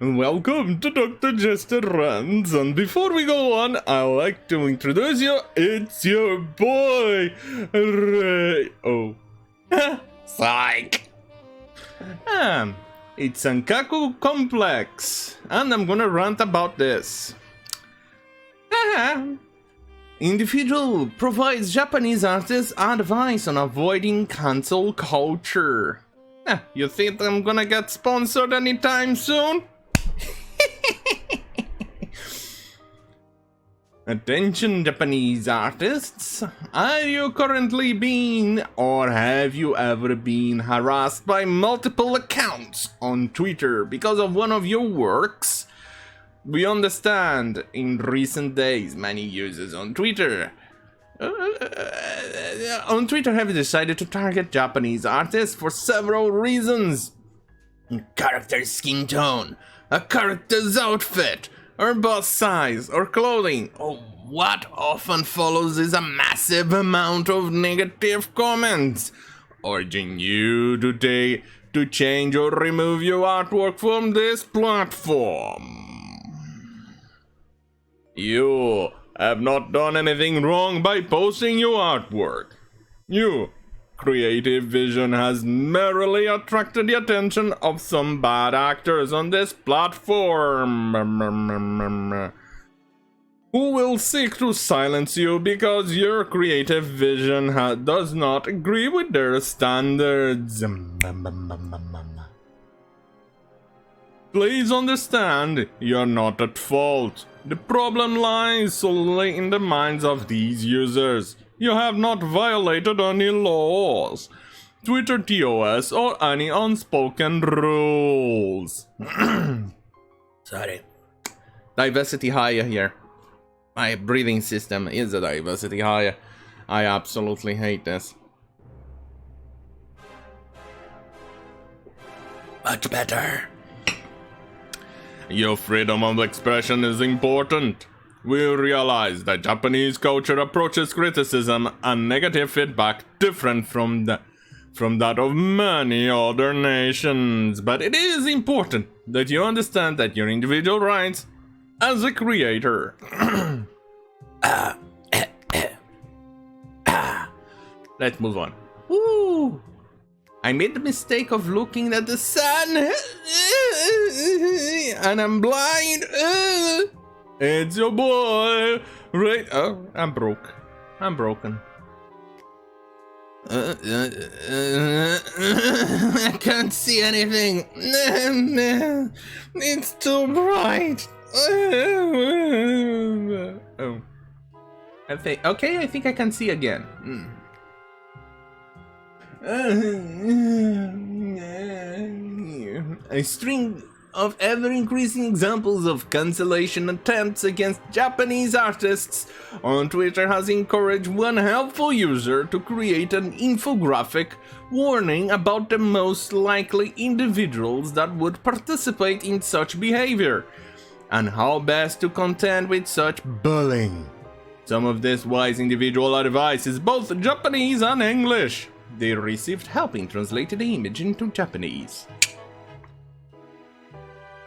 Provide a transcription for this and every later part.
Welcome to Dr. Jester Rants, and before we go on, I'd like to introduce you, it's your boy, Ray. Oh. Psych! It's Sankaku Complex, and I'm gonna rant about this. Individual provides Japanese artists advice on avoiding cancel culture. You think I'm gonna get sponsored anytime soon? Attention Japanese artists, are you currently being or have you ever been harassed by multiple accounts on Twitter because of one of your works? We understand in recent days many users on Twitter have decided to target Japanese artists for several reasons. Character skin tone, a character's outfit, or bust size, or clothing. What often follows is a massive amount of negative comments, urging you today to change or remove your artwork from this platform. You have not done anything wrong by posting your artwork. Your creative vision has merely attracted the attention of some bad actors on this platform, who will seek to silence you because your creative vision does not agree with their standards. Please understand, you're not at fault. The problem lies solely in the minds of these users. You have not violated any laws, Twitter TOS, or any unspoken rules. Sorry. Diversity higher here. My breathing system is a diversity higher. I absolutely hate this. Much better. Your freedom of expression is important. We realize that Japanese culture approaches criticism and negative feedback different from that of many other nations, but it is important that you understand that your individual rights as a creator. Let's move on. Woo! I made the mistake of looking at the sun, and I'm blind. It's your boy, right? Oh, I'm broke. I'm broken. I can't see anything. It's too bright. Oh. I think I can see again. A string of ever-increasing examples of cancellation attempts against Japanese artists on Twitter has encouraged one helpful user to create an infographic warning about the most likely individuals that would participate in such behavior, and how best to contend with such bullying. Some of this wise individual advice is both Japanese and English. They received help in translating the image into Japanese.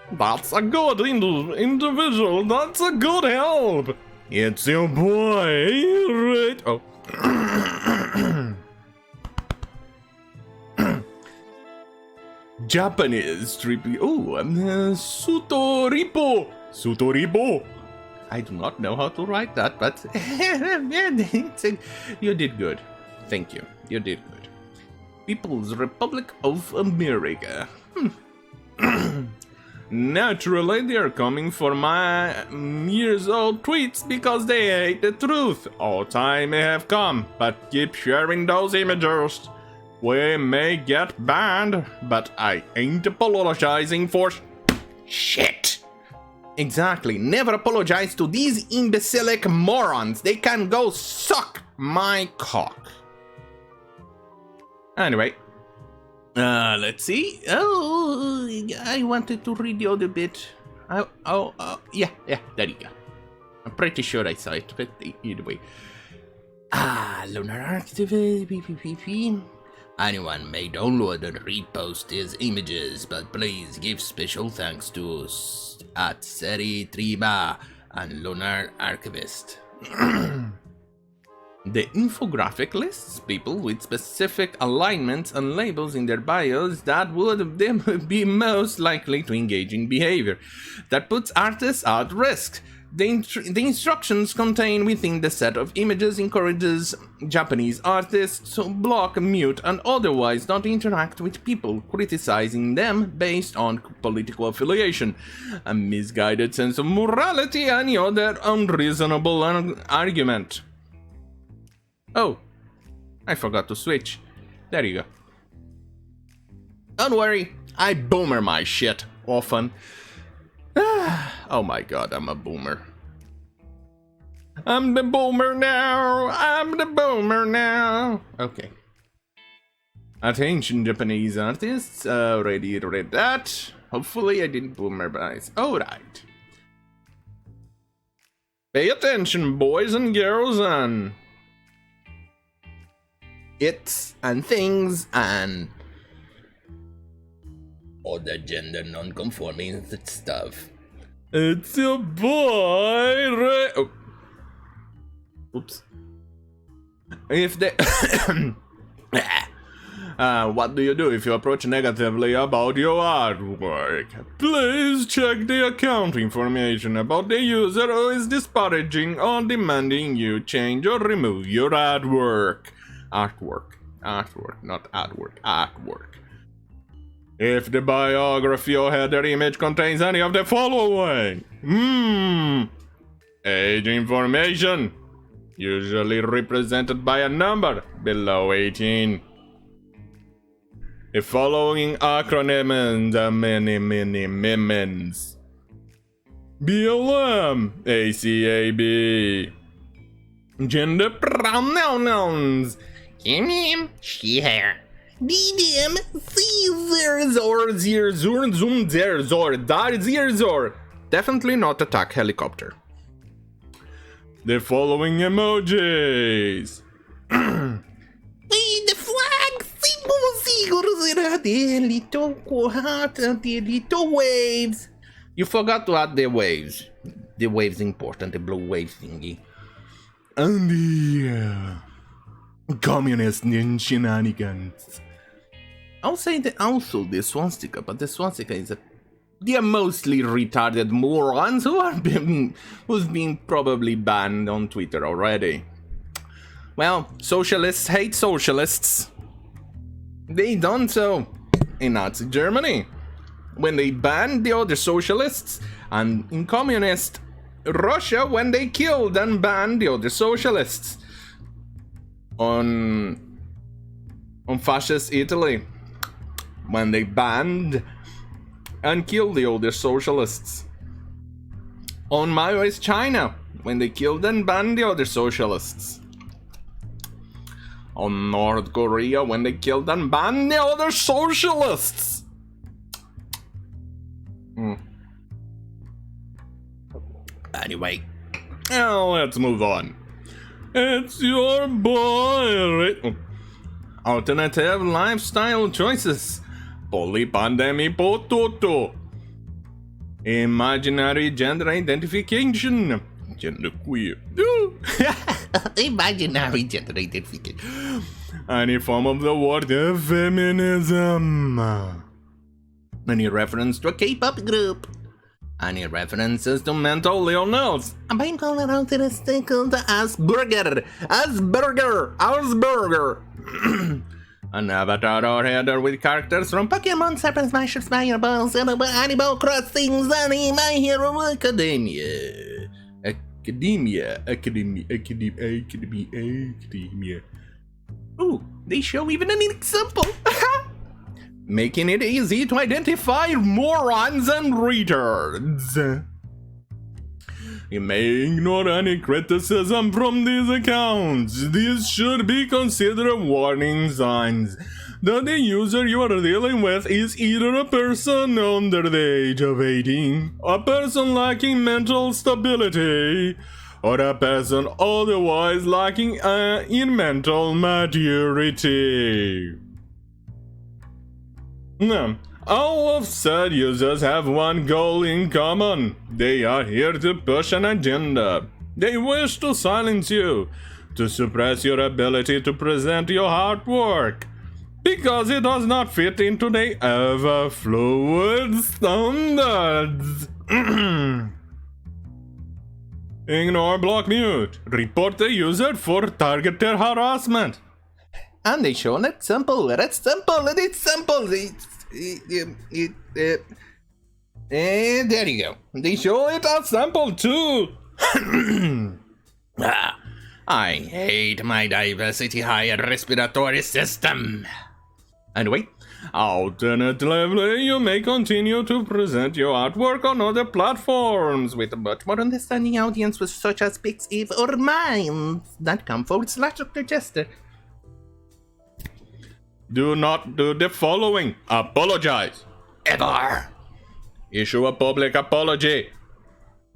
That's a good individual. That's a good help. It's your boy, right? Oh. Japanese trippy. Oh, Sutorippu. Sutorippu. I do not know how to write that, but you did good. Thank you. You did good. People's Republic of America. Naturally, they're coming for my years-old tweets because they hate the truth. Our time may have come, but keep sharing those images. We may get banned, but I ain't apologizing for shit. Exactly. Never apologize to these imbecilic morons. They can go suck my cock. Anyway, let's see. Oh, I wanted to read the other bit. Yeah, there you go. I'm pretty sure I saw it, but either way. Lunar activity. Anyone may download and repost these images, but please give special thanks to us at Sutorippu and Lunar Archivist. The infographic lists people with specific alignments and labels in their bios that would be most likely to engage in behavior that puts artists at risk. The instructions contained within the set of images encourages Japanese artists to block, mute, and otherwise not interact with people criticizing them based on political affiliation, a misguided sense of morality, and any other unreasonable argument. Oh, I forgot to switch. There you go. Don't worry, I boomer my shit often. Oh my god, I'm a boomer. I'm the boomer now. I'm the boomer now. Okay. Attention, Japanese artists. Already read that. Hopefully I didn't boomer guys. Alright. Pay attention, boys and girls, and it's and things and other gender non-conforming stuff. It's your boy Ray. Oh. Oops. If they what do you do if you approach negatively about your artwork? Please check the account information about the user who is disparaging or demanding you change or remove your artwork. Artwork, not artwork. If the biography or header image contains any of the following: age information, usually represented by a number below 18. The following acronyms are many memes: BLM, ACAB. Gender pronouns: him, she, her. DDM, Zor. Definitely not attack helicopter. The following emojis. The flag, the little waves. You forgot to add the waves. The waves important, the blue wave thingy. And the communist shenanigans. I'll say that also the swastika, but the swastika is they are mostly retarded morons who's been probably banned on Twitter already. Well, socialists hate socialists. They done so in Nazi Germany when they banned the other socialists, and in communist Russia when they killed and banned the other socialists. On fascist Italy when they banned and killed the older socialists. On Maoist China when they killed and banned the other socialists. On North Korea when they killed and banned the other socialists. Anyway, now let's move on. It's your boy. Alternative lifestyle choices. Polypandemi pototo. Imaginary gender identification. Genderqueer. Imaginary gender identification. Any form of the word feminism. Any reference to a K-pop group. Any references to mental illness. I'm being called out to the stickle to Asperger. An avatar or header with characters from Pokemon, Serpent Smashers, Fireballs, Animal Crossing, Sunny, My Hero Academia. Ooh, they show even an example. Making it easy to identify morons and retards. You may ignore any criticism from these accounts. These should be considered warning signs that the user you are dealing with is either a person under the age of 18, a person lacking mental stability, or a person otherwise lacking in mental maturity. All of said users have one goal in common. They are here to push an agenda. They wish to silence you, to suppress your ability to present your artwork, because it does not fit into the ever-fluid standards. Ignore, block, mute. Report the user for targeted harassment. And they show an example. It's simple. There you go. They show it as sample too. I hate my diversity higher respiratory system. Anyway, alternatively, you may continue to present your artwork on other platforms with a much more understanding audience such as Pixiv or Minds.com/Dr. Jester. Do not do the following. Apologize. Ever. Issue a public apology.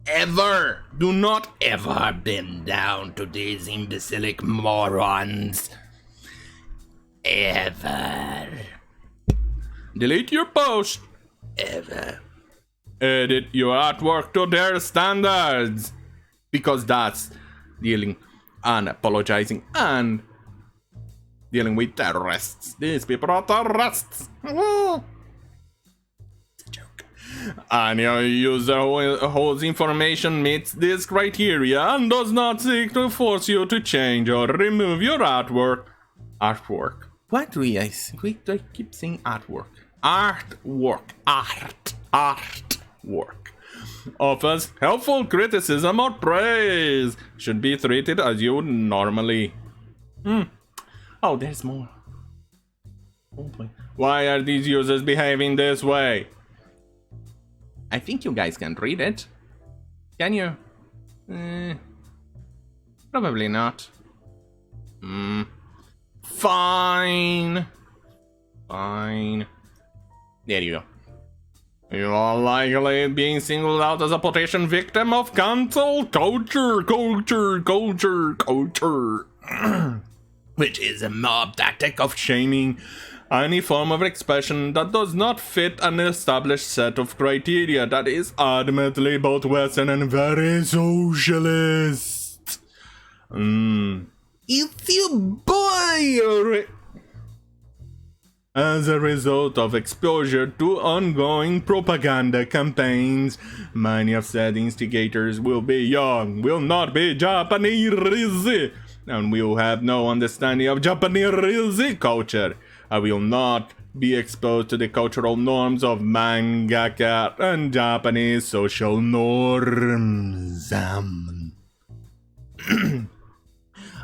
Ever. Do not ever bend down to these imbecilic morons. Ever. Delete your post. Ever. Edit your artwork to their standards. Because that's dealing and apologizing and dealing with terrorists. These people are terrorists. It's a joke. And your user whose information meets this criteria and does not seek to force you to change or remove your artwork. Artwork. What do I keep saying artwork? Artwork. Artwork. Offers helpful criticism or praise. Should be treated as you would normally. Oh, there's more. Oh boy. Why are these users behaving this way? I think you guys can read it. Can you? Probably not. Fine. There you go. You are likely being singled out as a potential victim of cancel culture. Which is a mob tactic of shaming any form of expression that does not fit an established set of criteria that is admittedly both Western and very socialist. It's your boy! As a result of exposure to ongoing propaganda campaigns, many of said instigators will be young, will not be Japanese, and will have no understanding of Japanese culture. I will not be exposed to the cultural norms of mangaka and Japanese social norms.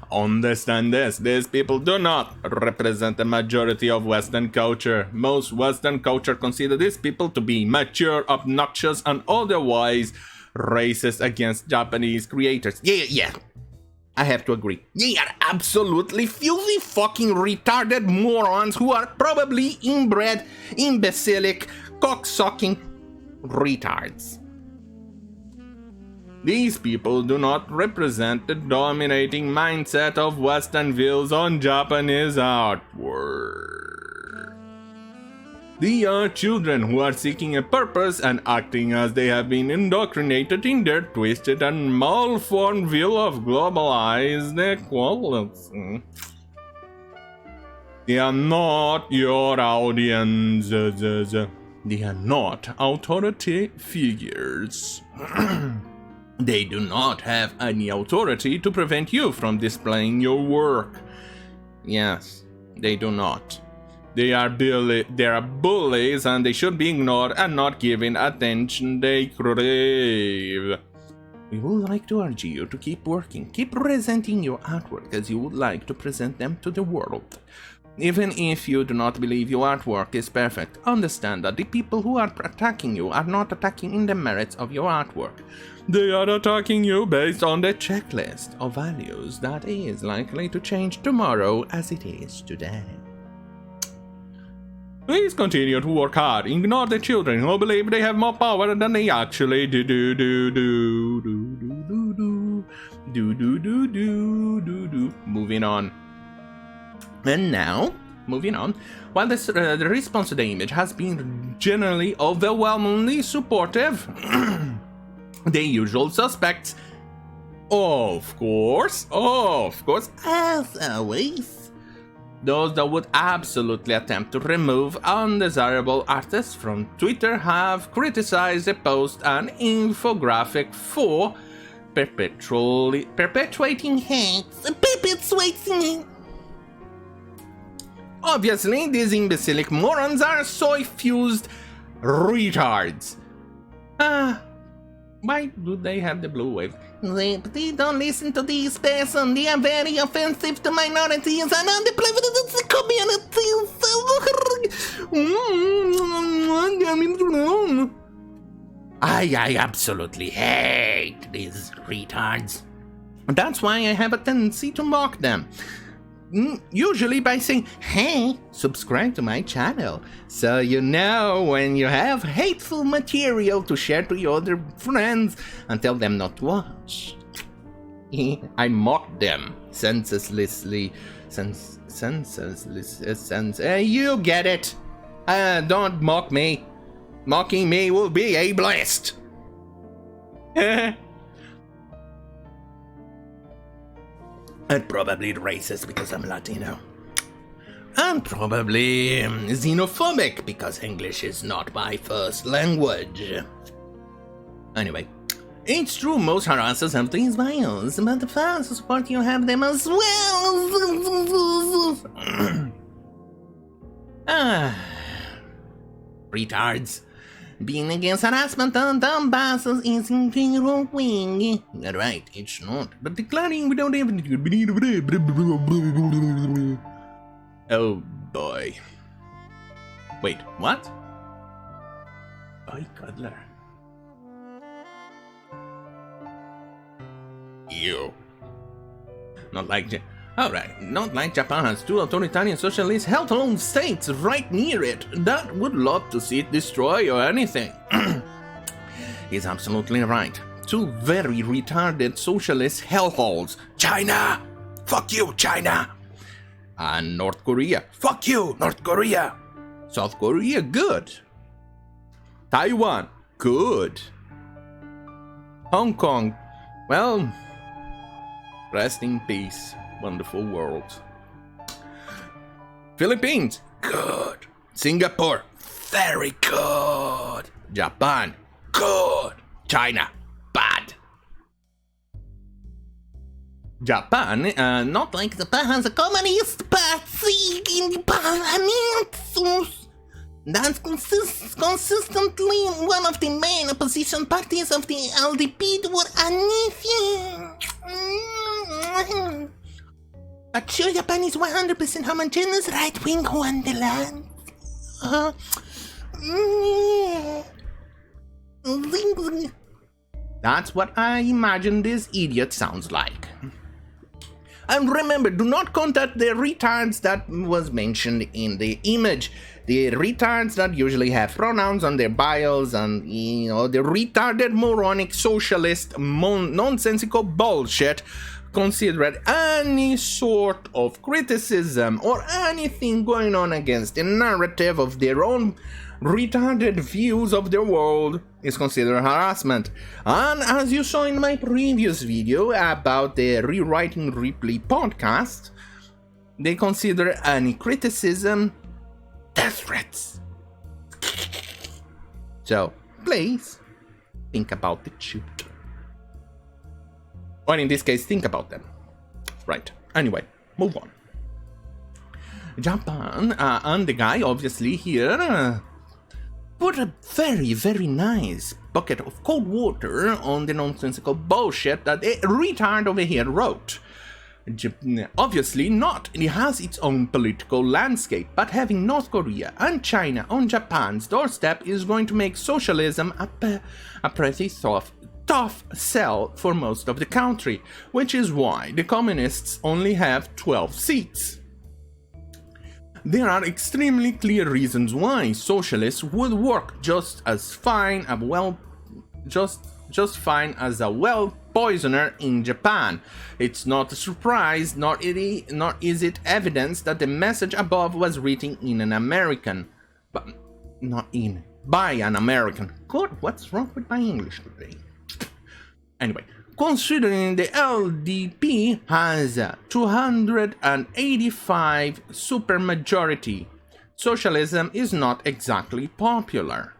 Understand this, these people do not represent the majority of Western culture. Most Western culture consider these people to be mature, obnoxious, and otherwise racist against Japanese creators. Yeah. I have to agree. They are absolutely filthy fucking retarded morons who are probably inbred, imbecilic, cocksucking retards. These people do not represent the dominating mindset of Western views on Japanese artwork. They are children who are seeking a purpose and acting as they have been indoctrinated in their twisted and malformed view of globalized equality. They are not your audience. They are not authority figures. They do not have any authority to prevent you from displaying your work. Yes, they do not. They are bullies and they should be ignored and not given attention they crave. We would like to urge you to keep working, keep presenting your artwork as you would like to present them to the world. Even if you do not believe your artwork is perfect, understand that the people who are attacking you are not attacking in the merits of your artwork. They are attacking you based on the checklist of values that is likely to change tomorrow as it is today. Please continue to work hard. Ignore the children who believe they have more power than they actually do. Moving on. And now, moving on. While the response to the image has been generally overwhelmingly supportive, the usual suspects, of course, as always, those that would absolutely attempt to remove undesirable artists from Twitter have criticized the post and infographic for perpetuating hate. Obviously, these imbecilic morons are soy-fused retards. Why do they have the blue wave? They don't listen to this person. They are very offensive to minorities and underprivileged communities. I absolutely hate these retards. That's why I have a tendency to mock them. Usually by saying, hey, subscribe to my channel, so you know when you have hateful material to share to your other friends and tell them not to watch. I mock them senselessly. You get it. Don't mock me. Mocking me will be a blast. And probably racist because I'm Latino. And probably xenophobic because English is not my first language. Anyway, it's true most harassers have these bios, but the fans who support you have them as well. Retards. Being against harassment and dumb basses is wrong. Right, it's not. But declaring without evidence. Oh boy. Wait, what? Boy Cuddler. You. Not like Alright, not like Japan has two authoritarian socialist held-alone states right near it that would love to see it destroy or anything. He's absolutely right. Two very retarded socialist hellholes. China! Fuck you, China! And North Korea. Fuck you, North Korea! South Korea, good. Taiwan, good. Hong Kong, well, rest in peace. Wonderful world. Philippines, good. Singapore, very good. Japan, good. China, bad. Japan, not like Japan has a communist party in the parliament. That's consistently one of the main opposition parties of the LDP toward anything. But sure, Japan is 100% homogeneous right-wing wonderland. That's what I imagine this idiot sounds like. And remember, do not contact the retards that was mentioned in the image. The retards that usually have pronouns on their bios and, the retarded moronic socialist nonsensical bullshit considered any sort of criticism or anything going on against the narrative of their own retarded views of the world is considered harassment. And as you saw in my previous video about the Rewriting Ripley podcast, they consider any criticism death threats. So, please, think about the shoot. Or in this case, think about them. Right. Anyway, move on. Japan, and the guy obviously here put a very, very nice bucket of cold water on the nonsensical bullshit that a retard over here wrote. Obviously not. It has its own political landscape, but having North Korea and China on Japan's doorstep is going to make socialism a pretty tough sell for most of the country, which is why the communists only have 12 seats. There are extremely clear reasons why socialists would work just fine as a well poisoner in Japan. It's not a surprise, nor is it evidence that the message above was written in an American, but not in, by an American. God, what's wrong with my English today? Anyway, considering the LDP has 285 supermajority, socialism is not exactly popular.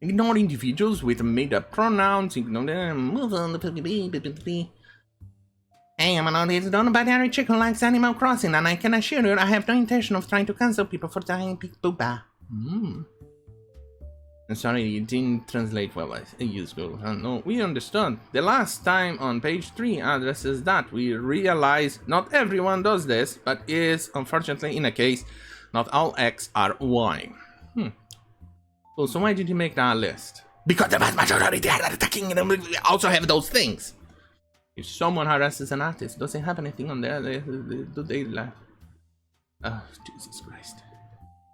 Ignore individuals with made-up pronouns, ignore them, move on the Hey, I'm an audience non-binary chick who likes Animal Crossing, and I can assure you I have no intention of trying to cancel people for dying big booba. I'm sorry, it didn't translate well as useful. No, we understood. The last time on page 3 addresses that we realize not everyone does this, but is, unfortunately, in a case, not all X are Y. Well, so why did you make that list? Because the vast majority are attacking them also have those things. If someone harasses an artist, does it have anything on there? Do they laugh? Oh, Jesus Christ.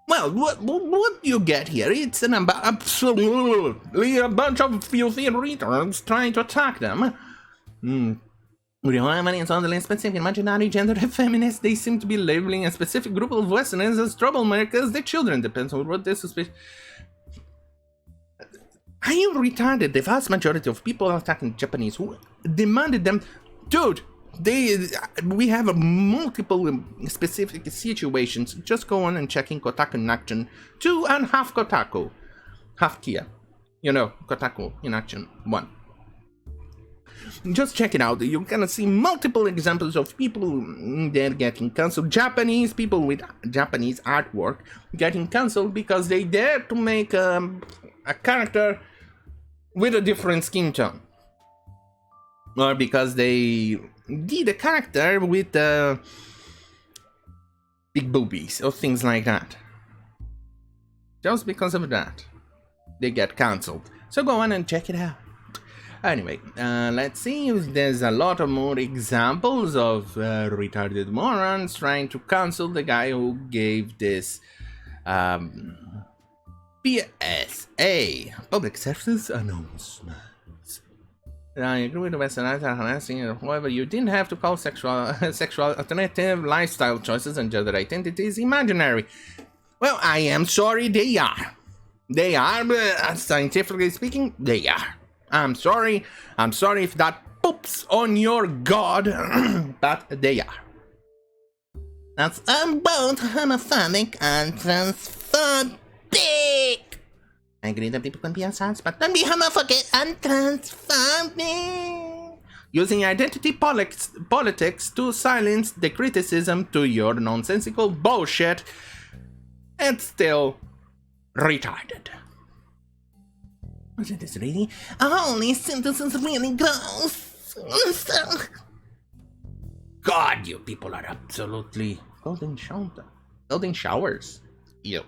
Well, what you get here? It's absolutely a bunch of filthy retards trying to attack them. We don't have any totally specific imaginary gender feminists. They seem to be labeling a specific group of Westerners as troublemakers. The children depends on what they suspect. Are you retarded? The vast majority of people attacking Japanese who demanded them, dude. We have multiple specific situations. Just go on and check in Kotaku in action 2 and half Kotaku, half Kia. You know, Kotaku in action 1. Just check it out. You're gonna see multiple examples of people there getting cancelled. Japanese people with Japanese artwork getting cancelled because they dare to make a character with a different skin tone, or because they did a character with big boobies or things like that. Just because of that, they get cancelled. So go on and check it out. Anyway, let's see if there's a lot of more examples of retarded morons trying to cancel the guy who gave this PSA, public services announcements. I agree with the Westerners are harassing. However, you didn't have to call sexual alternative lifestyle choices and gender identities imaginary. Well, I am sorry, they are. They are, but scientifically speaking, they are. I'm sorry if that poops on your god, but they are. That's both homophobic and transphobic. I agree that people can be assholes, but don't be homophobic and transphobic. Using identity politics to silence the criticism to your nonsensical bullshit, it's still retarded. Wasn't this really? Holy sentence is really gross. God, you people are absolutely golden showers. You.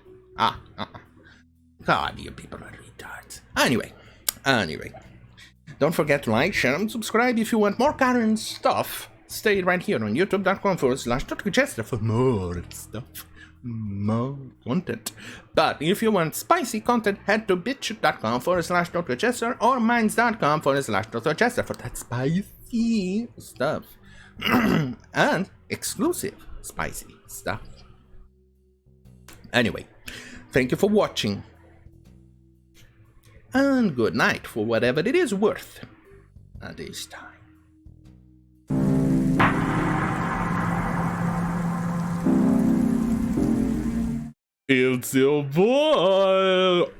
God, you people are retards. Anyway. Don't forget to like, share, and subscribe if you want more current stuff. Stay right here on youtube.com/Jester for more stuff. More content. But if you want spicy content, head to bitchute.com/Jester or minds.com/Jester for that spicy stuff. And exclusive spicy stuff. Anyway, thank you for watching. And good night for whatever it is worth at this time. It's your boy,